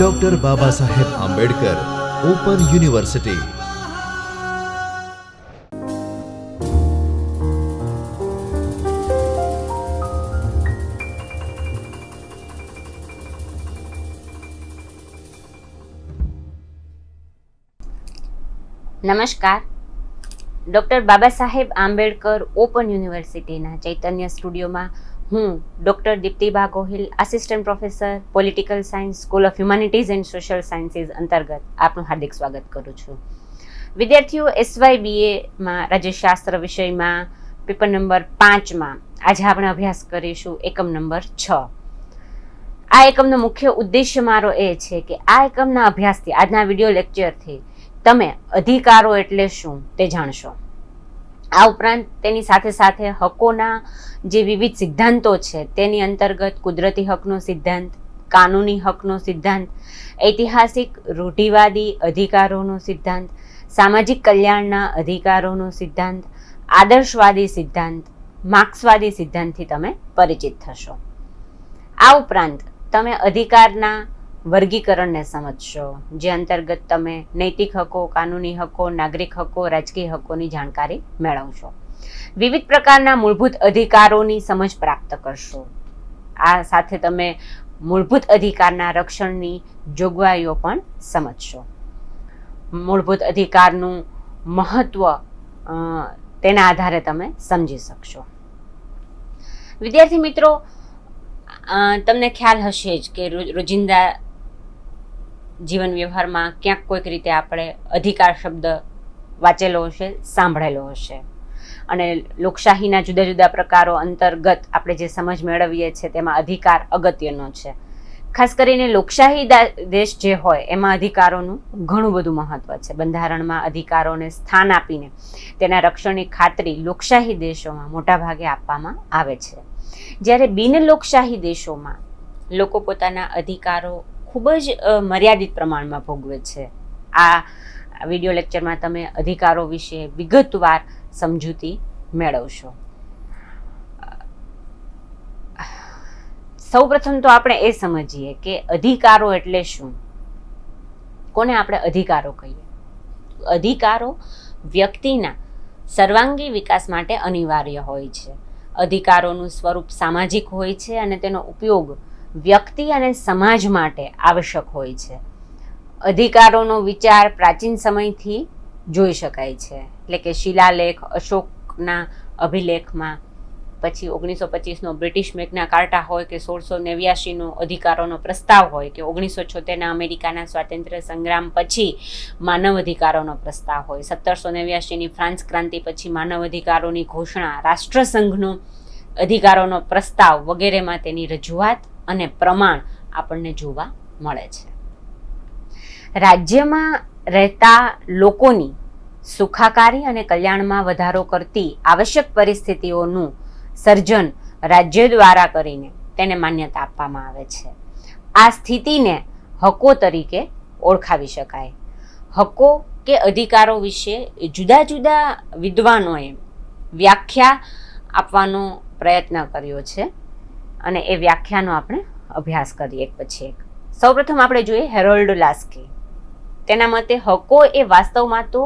Doctor Baba Saheb Ambedkar open university. નમસ્કાર. Doctor Baba Saheb Ambedkar open યુનિવર્સિટીના ચૈતન્ય સ્ટુડિયોમાં હું doctor Diptiba Gohil, assistant professor political science, school of humanities and social sciences અંતર્ગત આપનું હાર્દિક સ્વાગત કરું છું. વિદ્યાર્થીઓ, SYBAમાં રાજ્યશાસ્ત્ર વિષયમાં પેપર નંબર 5માં આજે આપણે અભ્યાસ કરીશું એકમ નંબર 6. આ એકમનો મુખ્ય ઉદ્દેશ્ય મારો એ છે કે આ એકમના અભ્યાસથી, આજના વિડીયો લેક્ચરથી તમે અધિકારો એટલે શું તે જાણશો. આ ઉપરાંત તેની સાથે સાથે હકોના જે વિવિધ સિદ્ધાંતો છે તેની અંતર્ગત કુદરતી હકનો સિદ્ધાંત, કાનૂની હકનો સિદ્ધાંત, ઐતિહાસિક રૂઢિવાદી અધિકારોનો સિદ્ધાંત, સામાજિક કલ્યાણના અધિકારોનો સિદ્ધાંત, આદર્શવાદી સિદ્ધાંત, માર્ક્સવાદી સિદ્ધાંતથી તમે પરિચિત થશો. આ ઉપરાંત તમે અધિકારના વર્ગીકરણને સમજશો, જે અંતર્ગત તમે નૈતિક હકો, કાનૂની હકો, નાગરિક હકો, રાજકીય હકોની જાણકારી મેળવશો. વિવિધ પ્રકારના મૂળભૂત અધિકારોની સમજ પ્રાપ્ત કરશો. આ સાથે તમે મૂળભૂત અધિકારના રક્ષણની જોગવાઈઓ પણ સમજશો. મૂળભૂત અધિકારનું મહત્વ તેના આધારે તમે સમજી શકશો. વિદ્યાર્થી મિત્રો, તમને ખ્યાલ હશે જ કે રોજિંદા જીવન વ્યવહારમાં ક્યાંક કોઈક રીતે આપણે અધિકાર શબ્દ વાંચેલો હશે, સાંભળેલો હશે, અને લોકશાહીના જુદા જુદા પ્રકારો અંતર્ગત આપણે જે સમજ મેળવીએ છીએ તેમાં અધિકાર અગત્યનો છે. ખાસ કરીને લોકશાહી દેશ જે હોય એમાં અધિકારોનું ઘણું બધું મહત્વ છે. બંધારણમાં અધિકારોને સ્થાન આપીને તેના રક્ષણની ખાતરી લોકશાહી દેશોમાં મોટાભાગે આપવામાં આવે છે. જ્યારે બિન લોકશાહી દેશોમાં લોકો પોતાના અધિકારો ખૂબ જ મર્યાદિત પ્રમાણમાં ભોગવે છે. આ વિડીયો લેક્ચરમાં તમે અધિકારો વિશે વિગતવાર સમજૂતી મેળવશો. સૌપ્રથમ તો આપણે એ સમજીએ કે અધિકારો એટલે શું. કોને આપણે અધિકારો કહીએ? અધિકારો વ્યક્તિના સર્વાંગી વિકાસ માટે અનિવાર્ય હોય છે. અધિકારોનું સ્વરૂપ સામાજિક હોય છે અને તેનો ઉપયોગ વ્યક્તિ અને સમાજ માટે આવશ્યક હોય છે. અધિકારોનો વિચાર પ્રાચીન સમયથી જોઈ શકાય છે. એટલે કે શિલાલેખ, અશોકના અભિલેખમાં, પછી 1925નો બ્રિટિશ મેગ્ના કાર્ટા હોય કે 1689નો અધિકારોનો પ્રસ્તાવ હોય કે 1976ના અમેરિકાના સ્વાતંત્ર્ય સંગ્રામ પછી માનવ અધિકારોનો પ્રસ્તાવ હોય, 1789ની ફ્રાન્સ ક્રાંતિ પછી માનવ અધિકારોની ઘોષણા, રાષ્ટ્રસંઘનો અધિકારોનો પ્રસ્તાવ વગેરેમાં તેની રજૂઆત અને પ્રમાણ આપણને જોવા મળે છે. રાજ્યમાં રહેતા લોકોની સુખાકારી અને કલ્યાણમાં વધારો કરતી આવશ્યક પરિસ્થિતિઓનું સર્જન રાજ્ય દ્વારા કરીને તેને માન્યતા આપવામાં આવે છે. આ સ્થિતિને હકો તરીકે ઓળખાવી શકાય. હકો કે અધિકારો વિશે જુદા જુદા વિદ્વાનોએ વ્યાખ્યા આપવાનો પ્રયત્ન કર્યો છે અને એ વ્યાખ્યાનો આપણે અભ્યાસ કરીએ એક પછી એક. સૌપ્રથમ આપણે જોઈએ હેરોલ્ડ લાસ્કી. તેના મતે હકો એ વાસ્તવમાં તો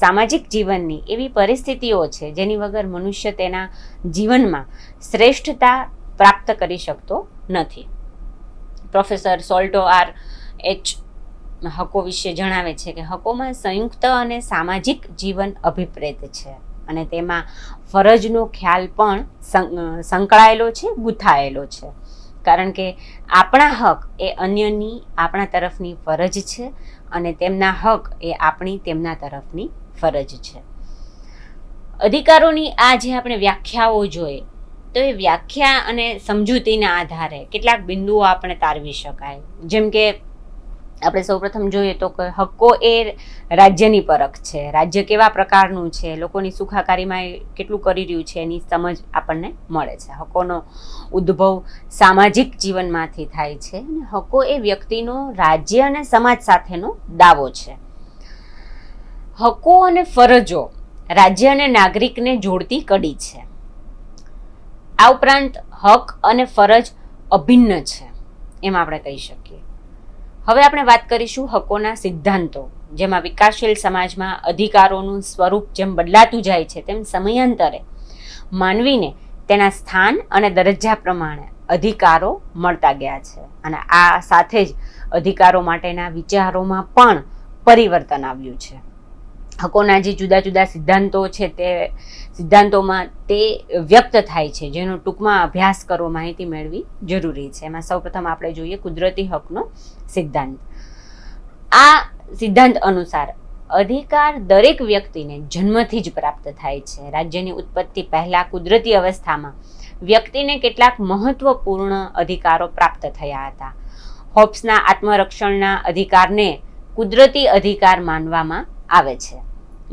સામાજિક જીવનની એવી પરિસ્થિતિઓ છે જેની વગર મનુષ્ય તેના જીવનમાં શ્રેષ્ઠતા પ્રાપ્ત કરી શકતો નથી. પ્રોફેસર સોલ્ટો આર એચ હકો વિશે જણાવે છે કે હકોમાં સંયુક્ત અને સામાજિક જીવન અભિપ્રેત છે અને તેમાં ફરજનો ખ્યાલ પણ સંકળાયેલો છે, ગૂંથાયેલો છે. કારણ કે આપણા હક એ અન્યની આપણા તરફની ફરજ છે અને તેમના હક એ આપણી તેમના તરફની ફરજ છે. અધિકારોની આ જે આપણે વ્યાખ્યાઓ જોઈએ તો એ વ્યાખ્યા અને સમજૂતીના આધારે કેટલાક બિંદુઓ આપણે તારવી શકાય. જેમ કે આપણે સૌપ્રથમ જોઈએ તો કે હક્કો એ રાજ્યની પરખ છે. રાજ્ય કેવા પ્રકારનું છે, લોકોની સુખાકારીમાં એ કેટલું કરી રહ્યું છે એની સમજ આપણને મળે છે. હકોનો ઉદ્ભવ સામાજિક જીવનમાંથી થાય છે અને હકો એ વ્યક્તિનો રાજ્ય અને સમાજ સાથેનો દાવો છે. હકો અને ફરજો રાજ્ય અને નાગરિકને જોડતી કડી છે. આ ઉપરાંત હક અને ફરજ અભિન્ન છે. એમ આપણે કહી શકીએ. હવે આપણે વાત કરીશું હકોના સિદ્ધાંતો, જેમાં વિકાસશીલ સમાજમાં અધિકારોનું સ્વરૂપ જેમ બદલાતું જાય છે તેમ સમયાંતરે માનવીને તેના સ્થાન અને દરજ્જા પ્રમાણે અધિકારો મળતા ગયા છે, અને આ સાથે જ અધિકારો માટેના વિચારોમાં પણ પરિવર્તન આવ્યું છે. હકોના જે જુદા જુદા સિદ્ધાંતો છે તે સિદ્ધાંતોમાં તે વ્યક્ત થાય છે, જેનો ટૂંકમાં અભ્યાસ કરવો, માહિતી મેળવી જરૂરી છે. એમાં સૌપ્રથમ આપણે જોઈએ કુદરતી હકનો સિદ્ધાંત. આ સિદ્ધાંત અનુસાર અધિકાર દરેક વ્યક્તિને જન્મથી જ પ્રાપ્ત થાય છે. રાજ્યની ઉત્પત્તિ પહેલા કુદરતી અવસ્થામાં વ્યક્તિને કેટલાક મહત્વપૂર્ણ અધિકારો પ્રાપ્ત થયા હતા. હોબ્સના આત્મરક્ષણના અધિકારને કુદરતી અધિકાર માનવામાં આવે છે.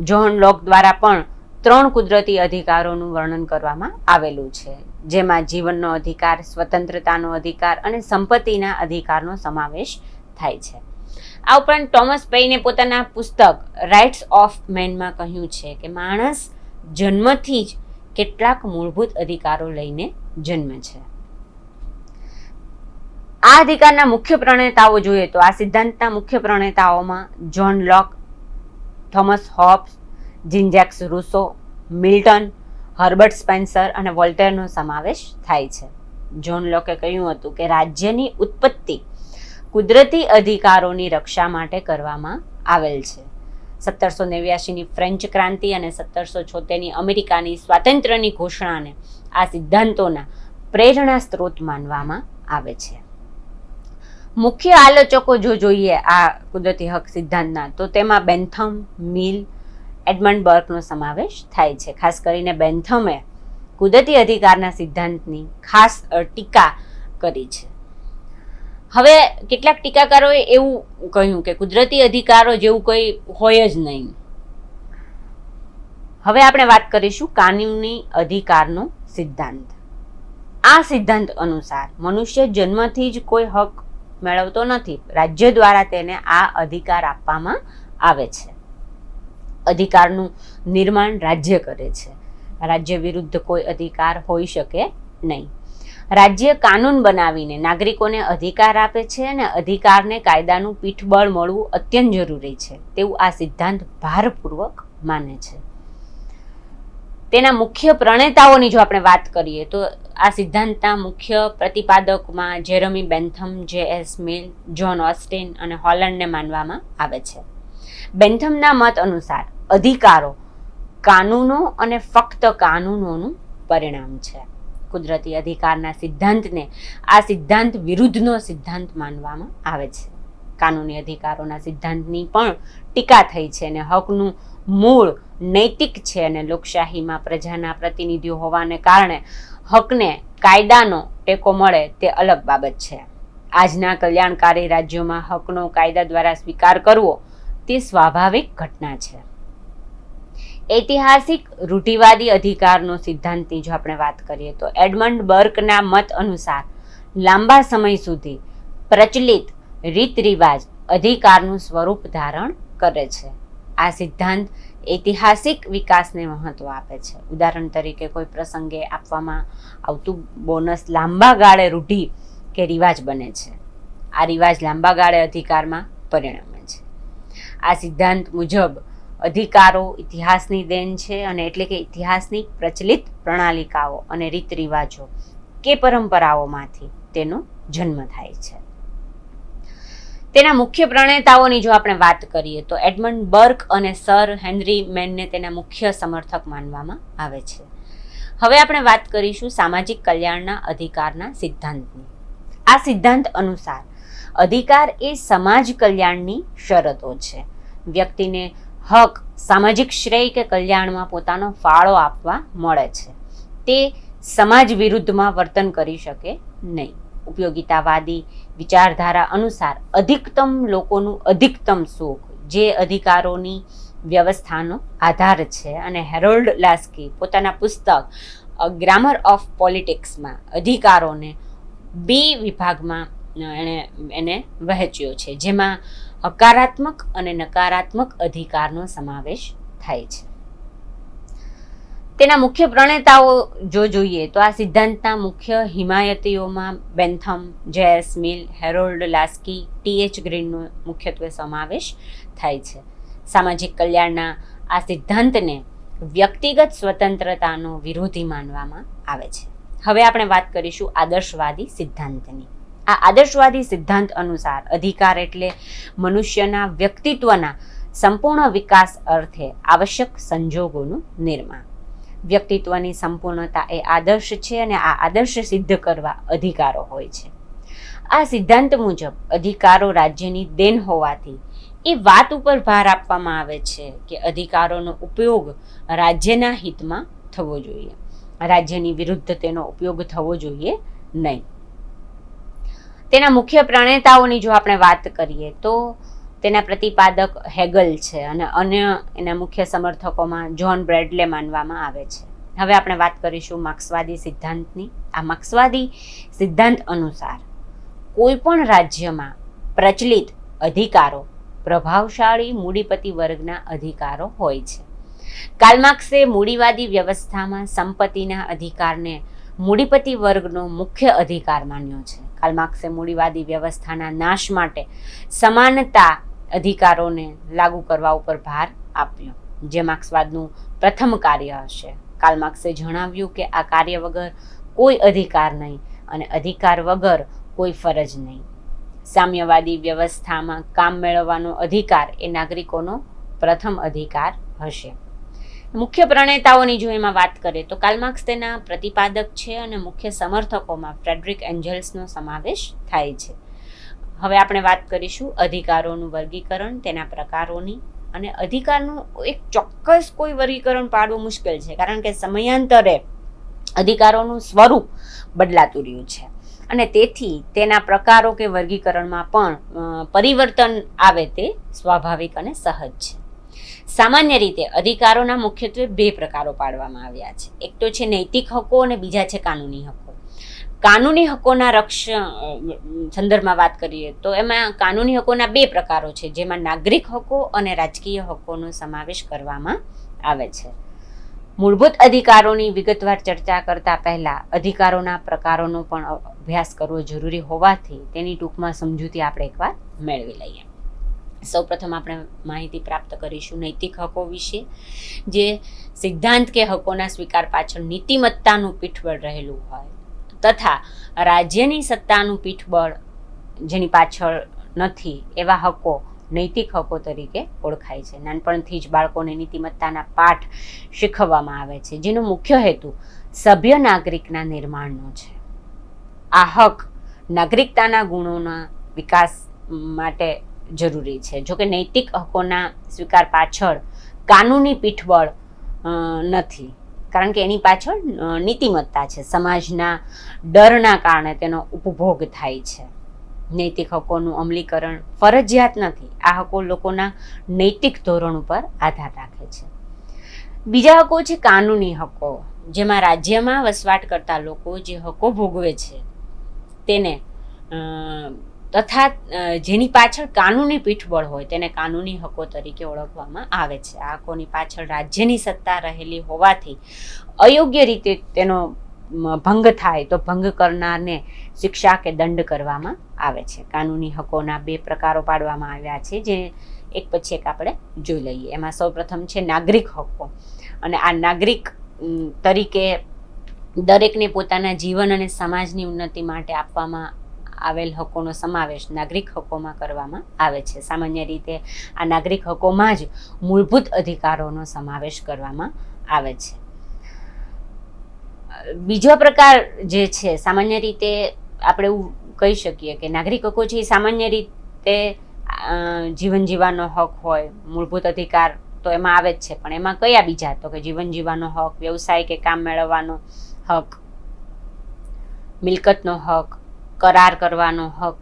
જ્હોન લોક દ્વારા પણ 3 કુદરતી અધિકારોનું વર્ણન કરવામાં આવેલું છે, જેમાં જીવનનો અધિકાર, સ્વતંત્રતાનો અધિકાર અને સંપત્તિના અધિકારનો સમાવેશ થાય છે. આ ઉપરાંત ટોમસ પેઇને પોતાના પુસ્તક રાઇટ્સ ઓફ મેનમાં કહ્યું છે કે માણસ જન્મથી જ કેટલાક મૂળભૂત અધિકારો લઈને જન્મે છે. આ અધિકારના મુખ્ય પ્રણેતાઓ જોઈએ તો આ સિદ્ધાંતના મુખ્ય પ્રણેતાઓમાં જ્હોન લોક, થોમસ હોબ્સ, જીન જેક્સ રૂસો, મિલ્ટન, હર્બર્ટ સ્પેન્સર અને વોલ્ટેરનો સમાવેશ થાય છે. જ્હોન લોકે કહ્યું હતું કે રાજ્યની ઉત્પત્તિ કુદરતી અધિકારોની રક્ષા માટે કરવામાં આવેલ છે. 1789ની ફ્રેન્ચ ક્રાંતિ અને 1776ની અમેરિકાની સ્વાતંત્ર્યની ઘોષણાને આ સિદ્ધાંતોના પ્રેરણા સ્ત્રોત માનવામાં આવે છે. મુખ્ય આલોચકો જો જોઈએ આ કુદરતી હક સિદ્ધાંતના, તો તેમાં બેન્થમ, મિલ, એડમંડ બર્કનો સમાવેશ થાય છે. ખાસ કરીને બેન્થમે કુદરતી અધિકારના સિદ્ધાંતની ખાસ ટીકા કરી છે. હવે કેટલાક ટીકાકારોએ એવું કહ્યું કે કુદરતી અધિકારો જેવું કંઈ હોય જ નહીં. હવે આપણે વાત કરીશું કાનૂની અધિકારનો સિદ્ધાંત. આ સિદ્ધાંત અનુસાર મનુષ્ય જન્મથી જ કોઈ હક મેળવતો નથી. રાજ્ય દ્વારા તેને આ અધિકાર આપવામાં આવે છે. અધિકારનું નિર્માણ રાજ્ય કરે છે. રાજ્ય વિરુદ્ધ કોઈ અધિકાર હોઈ શકે નહીં. રાજ્ય કાનૂન બનાવીને નાગરિકોને અધિકાર આપે છે, અને અધિકારને કાયદાનું પીઠબળ મળવું અત્યંત જરૂરી છે તેવું આ સિદ્ધાંત ભારપૂર્વક માને છે. તેના મુખ્ય પ્રણેતાઓની જો આપણે વાત કરીએ તો આ સિદ્ધાંતના મુખ્ય પ્રતિપાદકમાં જેરેમી બેન્થમ, જે.એસ. મિલ, જ્હોન ઓસ્ટિન અને હોલન્ડને માનવામાં આવે છે. બેન્થમના મત અનુસાર અધિકારો કાનૂનો અને ફક્ત કાનૂનોનું પરિણામ છે. કુદરતી અધિકારના સિદ્ધાંતને આ સિદ્ધાંત વિરુદ્ધનો સિદ્ધાંત માનવામાં આવે છે. કાનૂની અધિકારોના સિદ્ધાંતની પણ ટીકા થઈ છે, અને હકનું મૂળ નૈતિક છે, અને લોકશાહીમાં પ્રજાના પ્રતિનિધિઓ હોવાને કારણે હકને કાયદાનો ટેકો મળે તે અલગ બાબત છે. આજના કલ્યાણકારી રાજ્યોમાં હકનો કાયદા દ્વારા સ્વીકાર કરવો તે સ્વાભાવિક ઘટના છે. ઐતિહાસિક રૂઢિવાદી અધિકારનો સિદ્ધાંતની જો આપણે વાત કરીએ તો એડમંડ બર્કના મત અનુસાર લાંબા સમય સુધી પ્રચલિત રીત રિવાજ અધિકારનું સ્વરૂપ ધારણ કરે છે. આ સિદ્ધાંત ઐતિહાસિક વિકાસને મહત્વ આપે છે. ઉદાહરણ તરીકે કોઈ પ્રસંગે આપવામાં આવતું બોનસ લાંબા ગાળે રૂઢિ કે રિવાજ બને છે. આ રિવાજ લાંબા ગાળે અધિકારમાં પરિણમે છે. આ સિદ્ધાંત મુજબ અધિકારો ઇતિહાસની દેન છે, અને એટલે કે ઇતિહાસની પ્રચલિત પ્રણાલિકાઓ અને રીત રિવાજો કે પરંપરાઓમાંથી તેનો જન્મ થાય છે. તેના મુખ્ય પ્રણેતાઓની જો આપણે વાત કરીએ તો એડમંડ બર્ક અને સર હેનરી મેનને તેના મુખ્ય સમર્થક માનવામાં આવે છે. હવે આપણે વાત કરીશું સામાજિક કલ્યાણના અધિકારના સિદ્ધાંતની. આ સિદ્ધાંત અનુસાર અધિકાર એ સમાજ કલ્યાણની શરતો છે. વ્યક્તિને હક સામાજિક શ્રેય કે કલ્યાણમાં પોતાનો ફાળો આપવા મળે છે. તે સમાજ વિરુદ્ધમાં વર્તન કરી શકે નહીં. ઉપયોગિતાવાદી વિચારધારા અનુસાર અધિકતમ લોકોનું અધિકતમ સુખ જે અધિકારોની વ્યવસ્થાનો આધાર છે, અને હેરોલ્ડ લાસ્કી પોતાના પુસ્તક ગ્રામર ઓફ પોલિટિક્સમાં અધિકારોને 2 વિભાગમાં એને વહેંચ્યો છે, જેમાં હકારાત્મક અને નકારાત્મક અધિકારનો સમાવેશ થાય છે. તેના મુખ્ય પ્રણેતાઓ જો જોઈએ તો આ સિદ્ધાંતના મુખ્ય હિમાયતીઓમાં બેન્થમ, જેએસ મિલ, હેરોલ્ડ લાસ્કી, ટી.એચ. ગ્રીનનો મુખ્યત્વે સમાવેશ થાય છે. સામાજિક કલ્યાણના આ સિદ્ધાંતને વ્યક્તિગત સ્વતંત્રતાનો વિરોધી માનવામાં આવે છે. હવે આપણે વાત કરીશું આદર્શવાદી સિદ્ધાંતની. આ આદર્શવાદી સિદ્ધાંત અનુસાર અધિકાર એટલે મનુષ્યના વ્યક્તિત્વના સંપૂર્ણ વિકાસ અર્થે આવશ્યક સંજોગોનું નિર્માણ. વ્યક્તિત્વની સંપૂર્ણતા એ આદર્શ છે અને આ આદર્શ સિદ્ધ કરવા અધિકારો હોય છે. આ સિદ્ધાંત મુજબ અધિકારો રાજ્યની દેન હોવાથી એ વાત ઉપર ભાર આપવામાં આવે છે કે અધિકારોનો ઉપયોગ રાજ્યના હિતમાં થવો જોઈએ, રાજ્યની વિરુદ્ધ તેનો ઉપયોગ થવો જોઈએ નહીં. તેના મુખ્ય પ્રણેતાઓની જો આપણે વાત કરીએ તો તેના પ્રતિપાદક હેગલ છે અને અન્ય એના મુખ્ય સમર્થકોમાં જ્હોન બ્રેડલે માનવામાં આવે છે. હવે આપણે વાત કરીશું માર્ક્સવાદી સિદ્ધાંતની. આ માર્ક્સવાદી સિદ્ધાંત અનુસાર કોઈ પણ રાજ્યમાં પ્રચલિત અધિકારો પ્રભાવશાળી મૂડીપતિ વર્ગના અધિકારો હોય છે. કાર્લ માર્ક્સે મૂડીવાદી વ્યવસ્થામાં સંપત્તિના અધિકારને મૂડીપતિ વર્ગનો મુખ્ય અધિકાર માન્યો છે. કાર્લ માર્ક્સે મૂડીવાદી વ્યવસ્થાના નાશ માટે સમાનતા અધિકારોને લાગુ કરવા ઉપર ભાર આપ્યો, જે માર્ક્સવાદનું પ્રથમ કાર્ય હશે. કાર્લ માર્ક્સે જણાવ્યું કે આ કાર્ય વગર કોઈ અધિકાર નહીં અને અધિકાર વગર કોઈ ફરજ નહીં. સામ્યવાદી વ્યવસ્થામાં કામ મેળવવાનો અધિકાર એ નાગરિકોનો પ્રથમ અધિકાર હશે. મુખ્ય પ્રણેતાઓની જો એમાં વાત કરીએ તો કાર્લ માર્ક્સ તેના પ્રતિપાદક છે અને મુખ્ય સમર્થકોમાં ફ્રેડરિક એન્જલ્સનો સમાવેશ થાય છે. હવે આપણે વાત કરીશું અધિકારોનું વર્ગીકરણ, તેના પ્રકારોની. અને અધિકારનું એક ચોક્કસ કોઈ વર્ગીકરણ પાડવું મુશ્કેલ છે, કારણ કે સમયાંતરે અધિકારોનું સ્વરૂપ બદલાતું રહ્યું છે અને તેથી તેના પ્રકારો કે વર્ગીકરણમાં પણ પરિવર્તન આવે તે સ્વાભાવિક અને સહજ છે. સામાન્ય રીતે અધિકારોના મુખ્યત્વે બે પ્રકારો પાડવામાં આવ્યા છે. એક તો છે નૈતિક હકો અને બીજા છે કાનૂની હકો. કાનૂની હકોના સંદર્ભમાં વાત કરીએ તો એમાં કાનૂની હકોના બે પ્રકારો છે, જેમાં નાગરિક હકો અને રાજકીય હકોનો સમાવેશ કરવામાં આવે છે. મૂળભૂત અધિકારોની વિગતવાર ચર્ચા કરતા પહેલા અધિકારોના પ્રકારોનો પણ અભ્યાસ કરવો જરૂરી હોવાથી તેની ટૂંકમાં સમજૂતી આપણે એકવાર મેળવી લઈએ. સૌપ્રથમ આપણે માહિતી પ્રાપ્ત કરીશું નૈતિક હકો વિશે, જે સિદ્ધાંત કે હકોના સ્વીકાર પાછળ નીતિમત્તાનું પીઠબળ રહેલું હોય તથા રાજ્યની સત્તાનું પીઠબળ જેની પાછળ નથી એવા હકો નૈતિક હકો તરીકે ઓળખાય છે. નાનપણથી જ બાળકોને નીતિમત્તાના પાઠ શીખવવામાં આવે છે, જેનો મુખ્ય હેતુ સભ્ય નાગરિકના નિર્માણનો છે. આ હક નાગરિકતાના ગુણોના વિકાસ માટે જરૂરી છે. જોકે નૈતિક હકોના સ્વીકાર પાછળ કાનૂની પીઠબળ નથી, કારણ કે એની પાછળ નીતિમત્તા છે. સમાજના ડરના કારણે તેનો ઉપભોગ થાય છે. નૈતિક હકોનું અમલીકરણ ફરજિયાત નથી. આ હકો લોકોના નૈતિક ધોરણ ઉપર આધાર રાખે છે. બીજા હકો છે કાનૂની હકો, જેમાં રાજ્યમાં વસવાટ કરતા લોકો જે હકો ભોગવે છે તેને તથા જેની પાછળ કાનૂની પીઠબળ હોય તેને કાનૂની હકો તરીકે ઓળખવામાં આવે છે. આ હકોની પાછળ રાજ્યની સત્તા રહેલી હોવાથી અયોગ્ય રીતે તેનો ભંગ થાય તો ભંગ કરનારને શિક્ષા કે દંડ કરવામાં આવે છે. કાનૂની હકોના બે પ્રકારો પાડવામાં આવ્યા છે, જે એક પછી એક આપણે જોઈ લઈએ. એમાં સૌપ્રથમ છે નાગરિક હકો, અને આ નાગરિક તરીકે દરેકને પોતાના જીવન અને સમાજની ઉન્નતિ માટે આપવામાં આવેલ હકોનો સમાવેશ નાગરિક હકોમાં કરવામાં આવે છે. સામાન્ય રીતે આ નાગરિક હકોમાં જ મૂળભૂત અધિકારોનો સમાવેશ કરવામાં આવે છે. બીજો પ્રકાર જે છે, સામાન્ય રીતે આપણે એવું કહી શકીએ કે નાગરિક હકો છે એ સામાન્ય રીતે જીવન જીવવાનો હક હોય. મૂળભૂત અધિકાર તો એમાં આવે જ છે, પણ એમાં કયા બીજા? તો કે જીવન જીવવાનો હક, વ્યવસાય કે કામ મેળવવાનો હક, મિલકતનો હક, કરાર કરવાનો હક,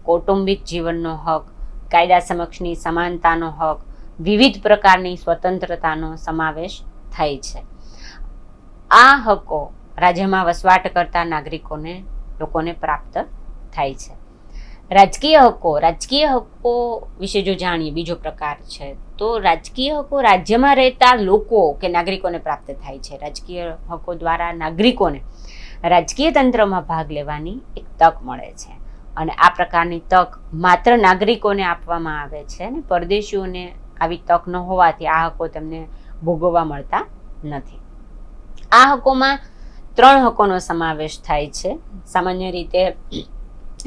કૌટુંબિક જીવનનો હક, કાયદા સમક્ષની સમાનતાનો હક, વિવિધ પ્રકારની સ્વતંત્રતાનો સમાવેશ થાય છે. આ હકો રાજ્યમાં વસવાટ કરતા લોકોને પ્રાપ્ત થાય છે. રાજકીય હક્કો વિશે જો જાણીએ, બીજો પ્રકાર છે તો રાજકીય હક્કો રાજ્યમાં રહેતા લોકો કે નાગરિકોને પ્રાપ્ત થાય છે. રાજકીય હક્કો દ્વારા નાગરિકોને રાજકીય તંત્રમાં ભાગ લેવાની એક તક મળે છે અને આ પ્રકારની તક માત્ર નાગરિકોને આપવામાં આવે છે અને પરદેશીઓને આવી તક ન હોવાથી આ હક્કો તેમને ભોગવવા મળતા નથી. આ હક્કોમાં 3 હક્કોનો સમાવેશ થાય છે. સામાન્ય રીતે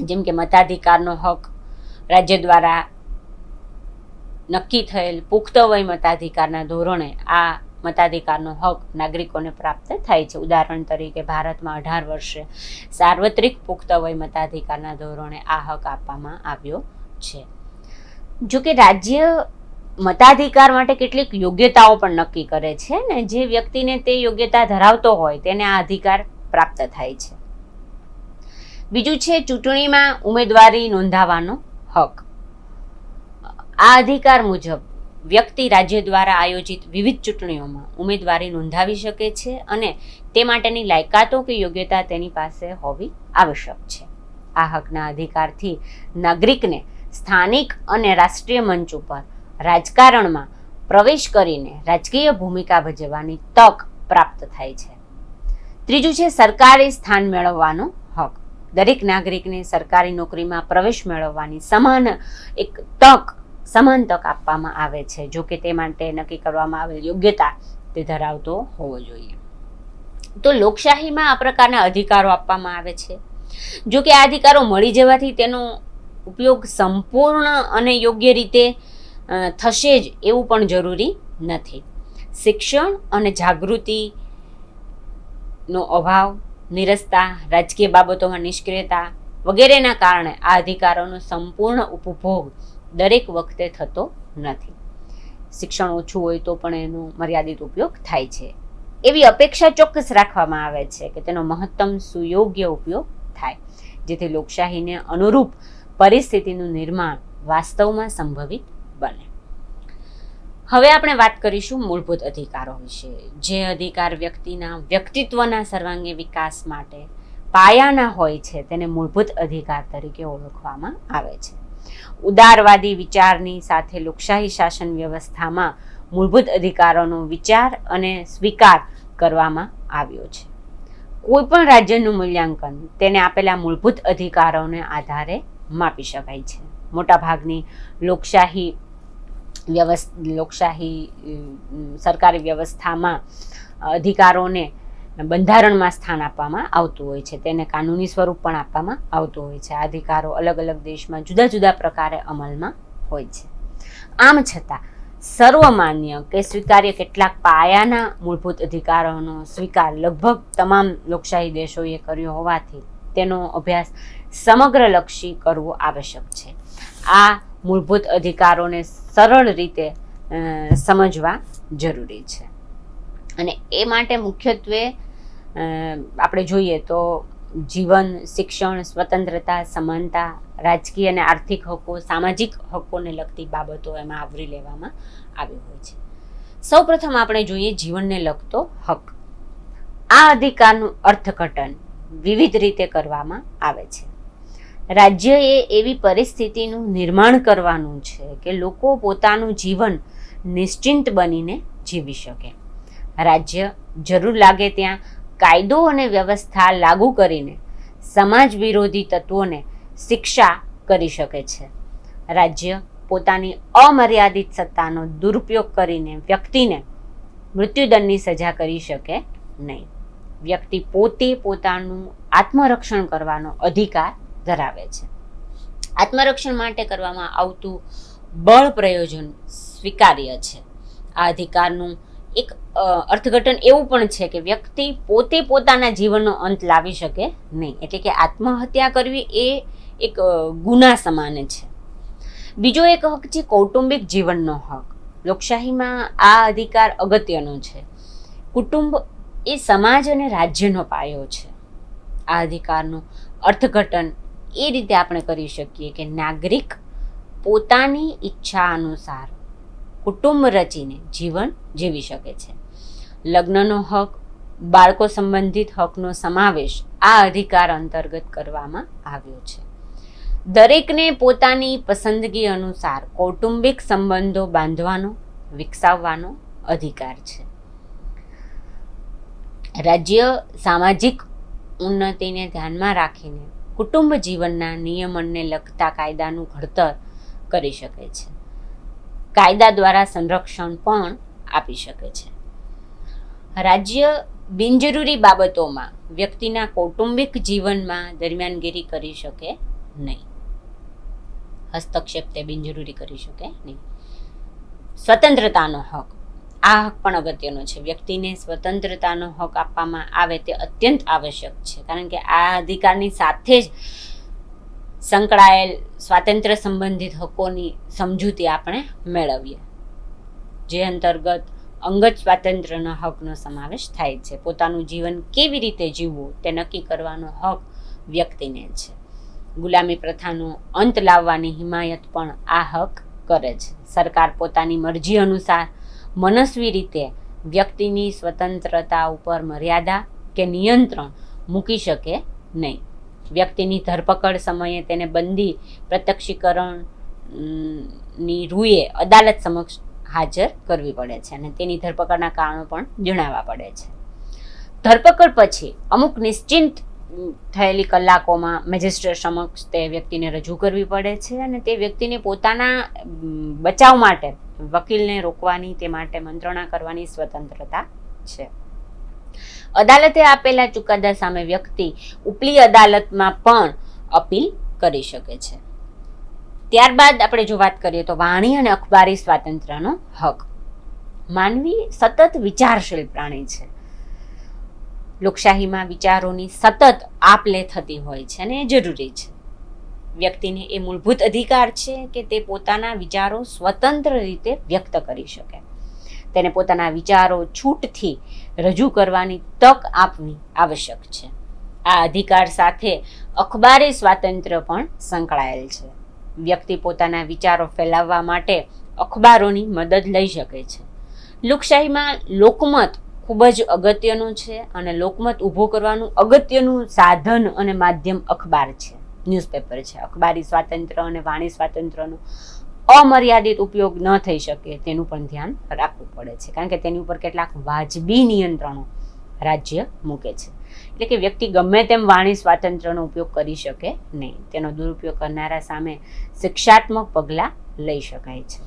જેમ કે મતાધિકારનો હક, રાજ્ય દ્વારા નક્કી થયેલ પુખ્ત વય મતાધિકારના ધોરણે આ મતાધિકારનો હક નાગરિકોને પ્રાપ્ત થાય છે. ઉદાહરણ તરીકે ભારતમાં 18 વર્ષે સાર્વત્રિક પુખ્ત વય મતાધિકારના ધોરણે આ હક આપવામાં આવ્યો છે. જો કે રાજ્ય મતાધિકાર માટે કેટલીક યોગ્યતાઓ પણ નક્કી કરે છે ને જે વ્યક્તિને તે યોગ્યતા ધરાવતો હોય તેને આ અધિકાર પ્રાપ્ત થાય છે. બીજું છે ચૂંટણીમાં ઉમેદવારી નોંધાવવાનો હક. આ અધિકાર મુજબ વ્યક્તિ રાજ્ય દ્વારા આયોજિત વિવિધ ચૂંટણીઓમાં ઉમેદવારી નોંધાવી શકે છે અને તે માટેની લાયકાતો કે યોગ્યતા તેની પાસે હોવી આવશ્યક છે. આ હકના અધિકારથી નાગરિકને સ્થાનિક અને રાષ્ટ્રીય મંચ ઉપર રાજકારણમાં પ્રવેશ કરીને રાજકીય ભૂમિકા ભજવવાની તક પ્રાપ્ત થાય છે. ત્રીજું છે સરકારી સ્થાન મેળવવાનો હક. દરેક નાગરિકને સરકારી નોકરીમાં પ્રવેશ મેળવવાની સમાન તક આપવામાં આવે છે, જો કે તે માટે નક્કી કરવામાં આવેલ યોગ્યતા તે ધરાવતો હોવો જોઈએ. તો લોકશાહીમાં આ પ્રકારના અધિકારો આપવામાં આવે છે. જો કે આ અધિકારો મળી જવાથી તેનો ઉપયોગ સંપૂર્ણ અને યોગ્ય રીતે થશે જ એવું પણ જરૂરી નથી. શિક્ષણ અને જાગૃતિનો અભાવ, નિરસતા, રાજકીય બાબતોમાં નિષ્ક્રિયતા વગેરેના કારણે આ અધિકારોનો સંપૂર્ણ ઉપભોગ દરેક વખતે થતો નથી. શિક્ષણ ઓછું હોય તો પણ એનો મર્યાદિત ઉપયોગ થાય છે. એવી અપેક્ષા ચોક્કસ રાખવામાં આવે છે કે તેનો મહત્તમ સુયોગ્ય ઉપયોગ થાય, જેથી લોકશાહીને અનુરૂપ પરિસ્થિતિનું નિર્માણ વાસ્તવમાં સંભવિત બને. હવે આપણે વાત કરીશું મૂળભૂત અધિકારો વિશે. જે અધિકાર વ્યક્તિના વ્યક્તિત્વના સર્વાંગી વિકાસ માટે પાયાના હોય છે તેને મૂળભૂત અધિકાર તરીકે ઓળખવામાં આવે છે. ઉદારવાદી વિચારની સાથે લોકશાહી શાસન વ્યવસ્થામાં મૂળભૂત અધિકારોનો વિચાર અને સ્વીકાર કરવામાં આવ્યો છે. કોઈ પણ રાજ્યનું મૂલ્યાંકન તેને આપેલા મૂળભૂત અધિકારોને આધારે માપી શકાય છે. મોટાભાગની સરકારી વ્યવસ્થામાં અધિકારોને બંધારણમાં સ્થાન આપવામાં આવતું હોય છે, તેને કાનૂની સ્વરૂપ પણ આપવામાં આવતું હોય છે. આ અધિકારો અલગ અલગ દેશમાં જુદા જુદા પ્રકારે અમલમાં હોય છે. આમ છતાં સર્વમાન્ય કે સ્વીકાર્ય કેટલાક પાયાના મૂળભૂત અધિકારોનો સ્વીકાર લગભગ તમામ લોકશાહી દેશોએ કર્યો હોવાથી તેનો અભ્યાસ સમગ્રલક્ષી કરવો આવશ્યક છે. આ મૂળભૂત અધિકારોને સરળ રીતે સમજવા જરૂરી છે અને એ માટે મુખ્યત્વે આપણે જોઈએ તો જીવન, શિક્ષણ, સ્વતંત્રતા, સમાનતા, રાજકીય અને આર્થિક હક્કો, સામાજિક હક્કોને લગતી બાબતો એમાં આવરી લેવામાં આવી હોય છે. સૌપ્રથમ આપણે જોઈએ જીવનને લગતો હક. આ અધિકારનું અર્થઘટન વિવિધ રીતે કરવામાં આવે છે. રાજ્યએ એવી પરિસ્થિતિનું નિર્માણ કરવાનું છે કે લોકો પોતાનું જીવન નિશ્ચિંત બનીને જીવી શકે. રાજ્ય જરૂર લાગે ત્યાં કાયદો અને વ્યવસ્થા લાગુ કરીને સમાજ વિરોધી તત્વોને શિક્ષા કરી શકે છે. રાજ્ય પોતાની અમર્યાદિત સત્તાનો દુરુપયોગ કરીને વ્યક્તિને મૃત્યુદંડની સજા કરી શકે નહીં. વ્યક્તિ પોતે પોતાનું આત્મરક્ષણ કરવાનો અધિકાર ધરાવે છે. આત્મરક્ષણ માટે કરવામાં આવતું બળ પ્રયોજન સ્વીકાર્ય છે. આ અધિકારનું એક અર્થઘટન એવું પણ છે કે વ્યક્તિ પોતે પોતાના જીવનનો અંત લાવી શકે નહીં, એટલે કે આત્મહત્યા કરવી એ એક ગુના સમાન છે. બીજો એક હક છે કૌટુંબિક જીવનનો હક. લોકશાહીમાં આ અધિકાર અગત્યનો છે. કુટુંબ એ સમાજ અને રાજ્યનો પાયો છે. આ અધિકારનું અર્થઘટન એ રીતે આપણે કરી શકીએ કે નાગરિક પોતાની ઈચ્છા અનુસાર કુટુંબ રચીને જીવન જીવી શકે છે. લગ્નનો હક, બાળકો સંબંધિત હકનો સમાવેશ આ અધિકાર અંતર્ગત કરવામાં આવ્યો છે. દરેકને પોતાની પસંદગી અનુસાર કૌટુંબિક સંબંધો બાંધવાનો, વિકસાવવાનો અધિકાર છે. રાજ્ય સામાજિક ઉન્નતિને ધ્યાનમાં રાખીને કુટુંબ જીવનના નિયમનને લગતા કાયદાનું ઘડતર કરી શકે છે. કાયદા દ્વારા સંરક્ષણ પણ આપી શકે છે. રાજ્ય બિનજરૂરી બાબતોમાં વ્યક્તિના કૌટુંબિક જીવનમાં દરમિયાનગીરી કરી શકે નહીં. હસ્તક્ષેપ તે બિનજરૂરી કરી શકે નહીં. સ્વતંત્રતાનો હક, આ હક પણ અગત્યનો છે. વ્યક્તિને સ્વતંત્રતાનો હક આપવામાં આવે તે અત્યંત આવશ્યક છે, કારણ કે આ અધિકારની સાથે જ સંકળાયેલ સ્વાતંત્ર્ય સંબંધિત હકોની સમજૂતી આપણે મેળવીએ, જે અંતર્ગત અંગત સ્વાતંત્ર્યના હકનો સમાવેશ થાય છે. પોતાનું જીવન કેવી રીતે જીવવું તે નક્કી કરવાનો હક વ્યક્તિને છે. ગુલામી પ્રથાનો અંત લાવવાની હિમાયત પણ આ હક કરે છે. સરકાર પોતાની મરજી અનુસાર મનસ્વી રીતે વ્યક્તિની સ્વતંત્રતા ઉપર મર્યાદા કે નિયંત્રણ મૂકી શકે નહીં. વ્યક્તિની ધરપકડ સમયે તેને બંદી પ્રત્યક્ષીકરણની રૂએ અદાલત સમક્ષ હાજર કરવી પડે છે અને તેની ધરપકડના કારણો પણ જણાવવા પડે છે. ધરપકડ પછી અમુક નિશ્ચિત થયેલી કલાકોમાં મેજિસ્ટ્રેટ સમક્ષ તે વ્યક્તિને રજૂ કરવી પડે છે અને તે વ્યક્તિને પોતાના બચાવ માટે વકીલને રોકવાની, તે માટે મંત્રણા કરવાની સ્વતંત્રતા છે. અદાલતે આપેલા ચુકાદા સામે વ્યક્તિ ઉપલી અદાલતમાં પણ અપીલ કરી શકે છે. ત્યારબાદ આપણે જો વાત કરીએ તો વાણી અને અખબારી સ્વાતંત્ર્યનો હક. માનવી સતત વિચારશીલ પ્રાણી છે. લોકશાહીમાં વિચારોની સતત આપ-લે થતી હોય છે અને એ જરૂરી છે. વ્યક્તિને એ મૂળભૂત અધિકાર છે કે તે પોતાના વિચારો સ્વતંત્ર રીતે વ્યક્ત કરી શકે. તેને પોતાના વિચારો છૂટથી રજૂ કરવાની તક આપવી આવશ્યક છે. આ અધિકાર સાથે અખબારી સ્વાતંત્ર્ય પણ સંકળાયેલ છે. વ્યક્તિ પોતાના વિચારો ફેલાવવા માટે અખબારોની મદદ લઈ શકે છે. લોકશાહીમાં લોકમત ખૂબ જ અગત્યનું છે અને લોકમત ઊભો કરવાનું અગત્યનું સાધન અને માધ્યમ અખબાર છે, ન્યૂઝપેપર છે. અખબારી સ્વાતંત્ર્ય અને વાણી સ્વાતંત્ર્યનો અમર્યાદિત ઉપયોગ ન થઈ શકે તેનું પણ ધ્યાન રાખવું પડે છે, કારણ કે તેની ઉપર કેટલાક વાજબી નિયંત્રણો રાજ્ય મૂકે છે. એટલે કે વ્યક્તિ ગમે તેમ વાણી સ્વાતંત્ર્યનો ઉપયોગ કરી શકે નહીં. તેનો દુરુપયોગ કરનારા સામે શિક્ષાત્મક પગલાં લઈ શકાય છે.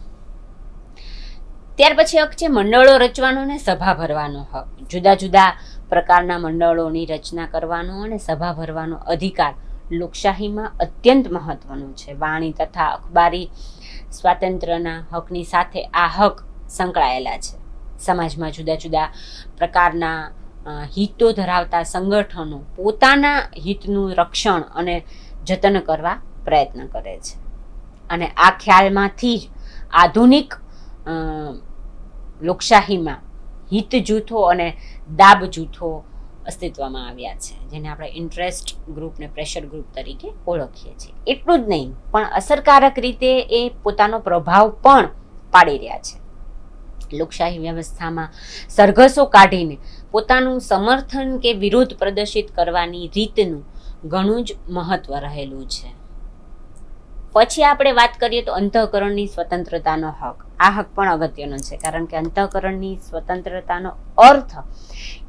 ત્યાર પછી હક છે મંડળો રચવાનો અને સભા ભરવાનો હક. જુદા જુદા પ્રકારના મંડળોની રચના કરવાનો અને સભા ભરવાનો અધિકાર લોકશાહીમાં અત્યંત મહત્વનું છે. વાણી તથા અખબારી સ્વાતંત્ર્યના હકની સાથે આ હક સંકળાયેલા છે. સમાજમાં જુદા જુદા પ્રકારના હિતો ધરાવતા સંગઠનો પોતાના હિતનું રક્ષણ અને જતન કરવા પ્રયત્ન કરે છે અને આ ખ્યાલમાંથી જ આધુનિક લોકશાહીમાં હિત જૂથો અને દાબ જૂથો અસ્તિત્વમાં આવ્યા છે, જેને આપણે ઇન્ટરેસ્ટ ગ્રુપ ને પ્રેશર ગ્રુપ તરીકે ઓળખીએ છીએ. એટલું જ નહીં, પણ અસરકારક રીતે એ પોતાનો પ્રભાવ પણ પાડી રહ્યા છે. લોકશાહી વ્યવસ્થામાં સરઘસો કાઢીને પોતાનું સમર્થન કે વિરોધ પ્રદર્શિત કરવાની રીતનું ઘણું જ મહત્વ રહેલું છે. પછી આપણે વાત કરીએ તો અંતઃકરણની સ્વતંત્રતાનો હક. આ હક પણ અગત્યનો છે, કારણ કે અંતઃકરણની સ્વતંત્રતાનો અર્થ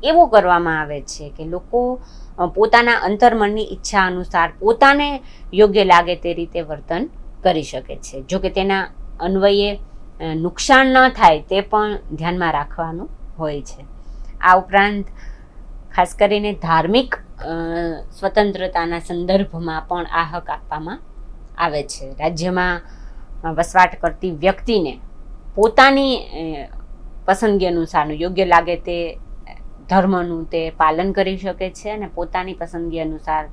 એવો કરવામાં આવે છે કે લોકો પોતાના અંતર્મનની ઈચ્છા અનુસાર પોતાને યોગ્ય લાગે તે રીતે વર્તન કરી શકે છે. જો કે તેના અન્વયે નુકસાન ન થાય તે પણ ધ્યાનમાં રાખવાનું હોય છે. આ ઉપરાંત ખાસ કરીને ધાર્મિક સ્વતંત્રતાના સંદર્ભમાં પણ આ હક આપવામાં આવે છે. રાજ્યમાં વસવાટ કરતી વ્યક્તિને પોતાની પસંદગી અનુસારનું યોગ્ય લાગે તે ધર્મનું તે પાલન કરી શકે છે અને પોતાની પસંદગી અનુસાર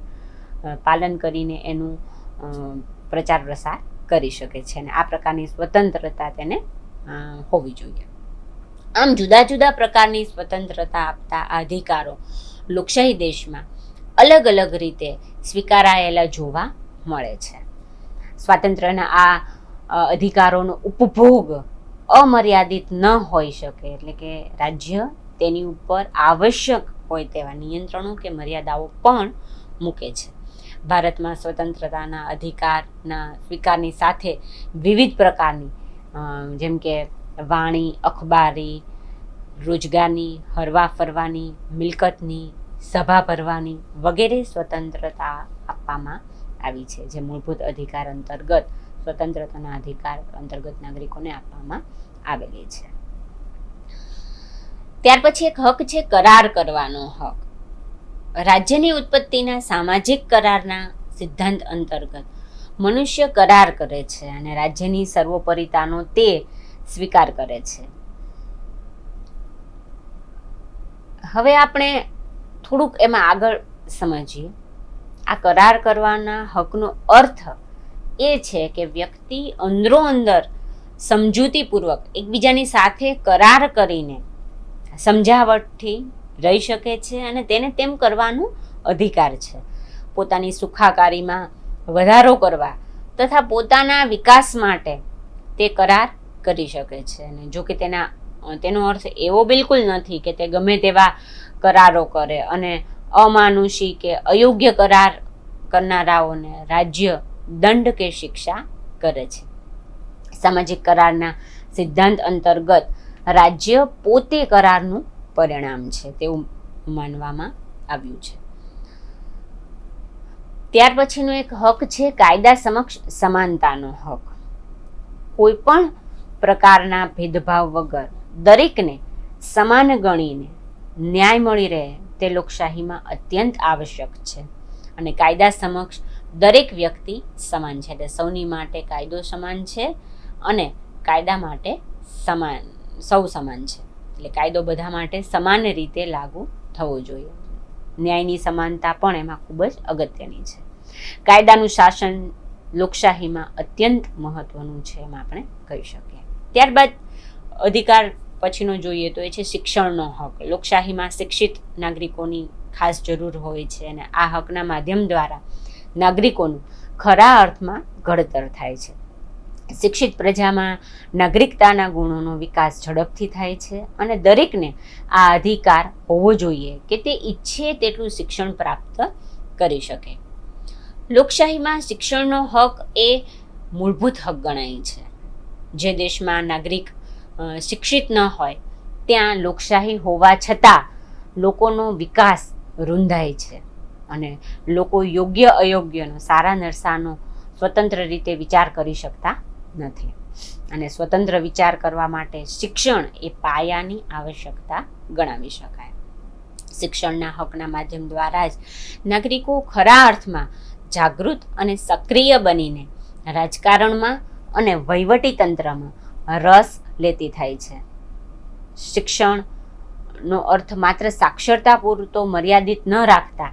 પાલન કરીને એનું પ્રચાર પ્રસાર કરી શકે છે અને આ પ્રકારની સ્વતંત્રતા તેને હોવી જોઈએ. આમ જુદા જુદા પ્રકારની સ્વતંત્રતા આપતા અધિકારો લોકશાહી દેશમાં અલગ અલગ રીતે સ્વીકારાયેલા જોવા મળે છે. સ્વાતંત્ર્યના આ અધિકારોનો ઉપભોગ અમર્યાદિત ન હોઈ શકે, એટલે કે રાજ્ય તેની ઉપર આવશ્યક હોય તેવા નિયંત્રણો કે મર્યાદાઓ પણ મૂકે છે. ભારતમાં સ્વતંત્રતાના અધિકારના સ્વીકારની સાથે વિવિધ પ્રકારની જેમ કે વાણી, અખબારી, રોજગારની, હરવા ફરવાની, મિલકતની, સભા ભરવાની વગેરે સ્વતંત્રતા આપવામાં આવી છે, જે મૂળભૂત અધિકાર અંતર્ગત સ્વતંત્રતાના અધિકાર અંતર્ગત નાગરિકોને આપવામાં આવેલી છે. ત્યાર પછી એક હક છે કરાર કરવાનો હક. રાજ્યની ઉત્પત્તિના સામાજિક કરારના સિદ્ધાંત અંતર્ગત મનુષ્ય કરાર કરે છે અને રાજ્યની સર્વોપરિતાનો તે સ્વીકાર કરે છે. હવે આપણે થોડુંક એમાં આગળ સમજીએ. આ કરાર કરવાના હકનો અર્થ એ છે કે વ્યક્તિ અંદરો અંદર સમજૂતીપૂર્વક એકબીજાની સાથે કરાર કરીને સમજાવટથી રહી શકે છે અને તેને તેમ કરવાનો અધિકાર છે. પોતાની સુખાકારીમાં વધારો કરવા તથા પોતાના વિકાસ માટે તે કરાર કરી શકે છે. અને જો કે તેનો અર્થ એવો બિલકુલ નથી કે તે ગમે તેવા કરારો કરે અને અમાનુષી કે અયોગ્ય કરાર કરનારાઓને રાજ્ય દંડ કે શિક્ષા કરે છે. સામાજિક કરારના સિદ્ધાંત અંતર્ગત રાજ્ય પોતે કરારનું પરિણામ છે તેવું માનવામાં આવ્યું છે. ત્યાર પછીનો એક હક છે કાયદા સમક્ષ સમાનતાનો હક. કોઈ પણ પ્રકારના ભેદભાવ વગર દરેકને સમાન ગણીને ન્યાય મળી રહે તે લોકશાહીમાં અત્યંત આવશ્યક છે. અને કાયદા સમક્ષ દરેક વ્યક્તિ સમાન છે, એટલે સૌની માટે કાયદો સમાન છે અને કાયદા માટે સૌ સમાન છે. એટલે કાયદો બધા માટે સમાન રીતે લાગુ થવો જોઈએ. ન્યાયની સમાનતા પણ એમાં ખૂબ જ અગત્યની છે. કાયદાનું શાસન લોકશાહીમાં અત્યંત મહત્વનું છે એમ આપણે કહી શકીએ. ત્યારબાદ અધિકાર પછીનો જોઈએ તો એ છે શિક્ષણનો હક. લોકશાહીમાં શિક્ષિત નાગરિકોની ખાસ જરૂર હોય છે અને આ હકના માધ્યમ દ્વારા નાગરિકોનું ખરા અર્થમાં ઘડતર થાય છે. શિક્ષિત પ્રજામાં નાગરિકતાના ગુણોનો વિકાસ ઝડપથી થાય છે અને દરેકને આ અધિકાર હોવો જોઈએ કે તે ઈચ્છે તેટલું શિક્ષણ પ્રાપ્ત કરી શકે. લોકશાહીમાં શિક્ષણનો હક એ મૂળભૂત હક ગણાય છે. જે દેશમાં નાગરિક શિક્ષિત ન હોય ત્યાં લોકશાહી હોવા છતાં લોકોનો વિકાસ રૂંધાય છે અને લોકો યોગ્ય અયોગ્યનો, સારા નરસાનો સ્વતંત્ર રીતે વિચાર કરી શકતા નથી. અને સ્વતંત્ર વિચાર કરવા માટે શિક્ષણ એ પાયાની આવશ્યકતા ગણાવી શકાય. શિક્ષણના હકના માધ્યમ દ્વારા જ નાગરિકો ખરા અર્થમાં જાગૃત અને સક્રિય બનીને રાજકારણમાં અને વહીવટી તંત્રમાં રસ લેતી થાય છે. શિક્ષણનો અર્થ માત્ર સાક્ષરતા પૂરતો મર્યાદિત ન રાખતા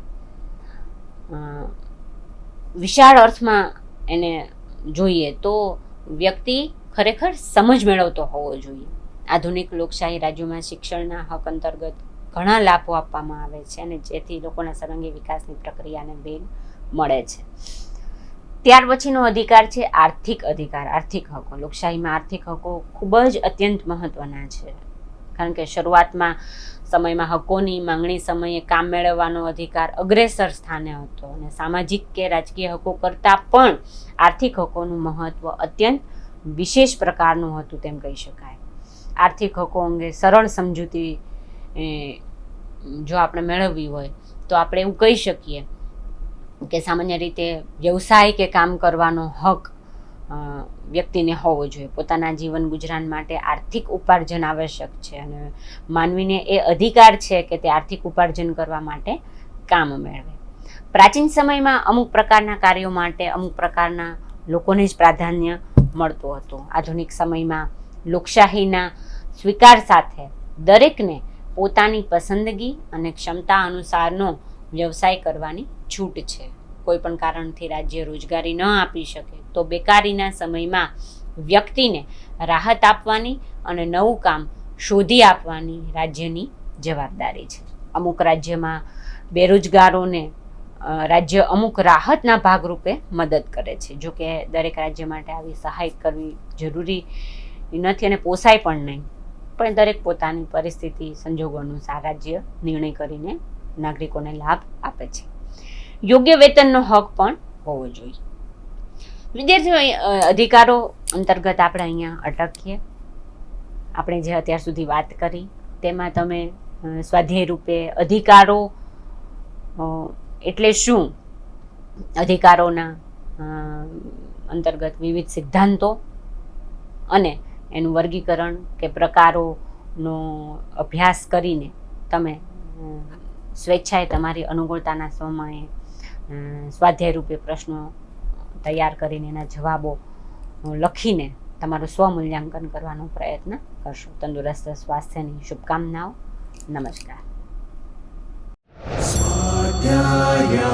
વિશાળ અર્થમાં એને જોઈએ તો વ્યક્તિ ખરેખર સમજ મેળવતો હોવો જોઈએ. આધુનિક લોકશાહી રાજ્યોમાં શિક્ષણના હક અંતર્ગત ઘણા લાભો આપવામાં આવે છે અને જેથી લોકોના સર્વાંગી વિકાસની પ્રક્રિયાને વેગ મળે છે. ત્યાર પછીનો અધિકાર છે આર્થિક અધિકાર, આર્થિક હકો. લોકશાહીમાં આર્થિક હકો ખૂબ જ અત્યંત મહત્વના છે, કારણ કે શરૂઆતમાં સમયમાં હકોની માંગણી સમયે કામ મેળવવાનો અધિકાર અગ્રેસર સ્થાને હતો અને સામાજિક કે રાજકીય હકો કરતાં પણ આર્થિક હકોનું મહત્વ અત્યંત વિશેષ પ્રકારનું હતું તેમ કહી શકાય. આર્થિક હકો અંગે સરળ સમજૂતી જો આપણે મેળવવી હોય તો આપણે એવું કહી શકીએ કે સામાન્ય રીતે વ્યવસાય કે કામ કરવાનો હક વ્યક્તિને હોવો જોઈએ. પોતાના જીવન ગુજરાન માટે આર્થિક ઉપાર્જન આવશ્યક છે અને માનવીને એ અધિકાર છે કે તે આર્થિક ઉપાર્જન કરવા માટે કામ મેળવે. પ્રાચીન સમયમાં અમુક પ્રકારના કાર્યો માટે અમુક પ્રકારના લોકોને જ પ્રાધાન્ય મળતું હતું. આધુનિક સમયમાં લોકશાહીના સ્વીકાર સાથે દરેકને પોતાની પસંદગી અને ક્ષમતા અનુસારનો વ્યવસાય કરવાની છૂટ છે. કોઈ પણ કારણથી રાજ્ય રોજગારી ન આપી શકે તો બેકારીના સમયમાં વ્યક્તિને રાહત આપવાની અને નવું કામ શોધી આપવાની રાજ્યની જવાબદારી છે. અમુક રાજ્યમાં બેરોજગારોને રાજ્ય અમુક રાહતના ભાગરૂપે મદદ કરે છે. જો કે દરેક રાજ્ય માટે આવી સહાય કરવી જરૂરી નથી અને પોસાય પણ નહીં, પણ દરેક પોતાની પરિસ્થિતિ સંજોગો અનુસાર રાજ્ય નિર્ણય કરીને નાગરિકોને લાભ આપે છે. યોગ્ય વેતનનો હક પણ હોવો જોઈએ. વિદ્યાર્થીઓ અધિકારો અંતર્ગત આપણે અહીંયા અટકીએ. આપણે જે અત્યાર સુધી વાત કરી તેમાં તમે સ્વાધ્યાય રૂપે અધિકારો એટલે શું, અધિકારોના અંતર્ગત વિવિધ સિદ્ધાંતો અને એનું વર્ગીકરણ કે પ્રકારોનો અભ્યાસ કરીને તમે સ્વેચ્છાએ તમારી અનુકૂળતાના સમયે સ્વાધ્યાય રૂપે પ્રશ્નો તૈયાર કરીને એના જવાબો લખીને તમારું સ્વમૂલ્યાંકન કરવાનો પ્રયત્ન કરશો. તંદુરસ્ત સ્વાસ્થ્યની શુભકામનાઓ. નમસ્કાર. स्वाध्यायः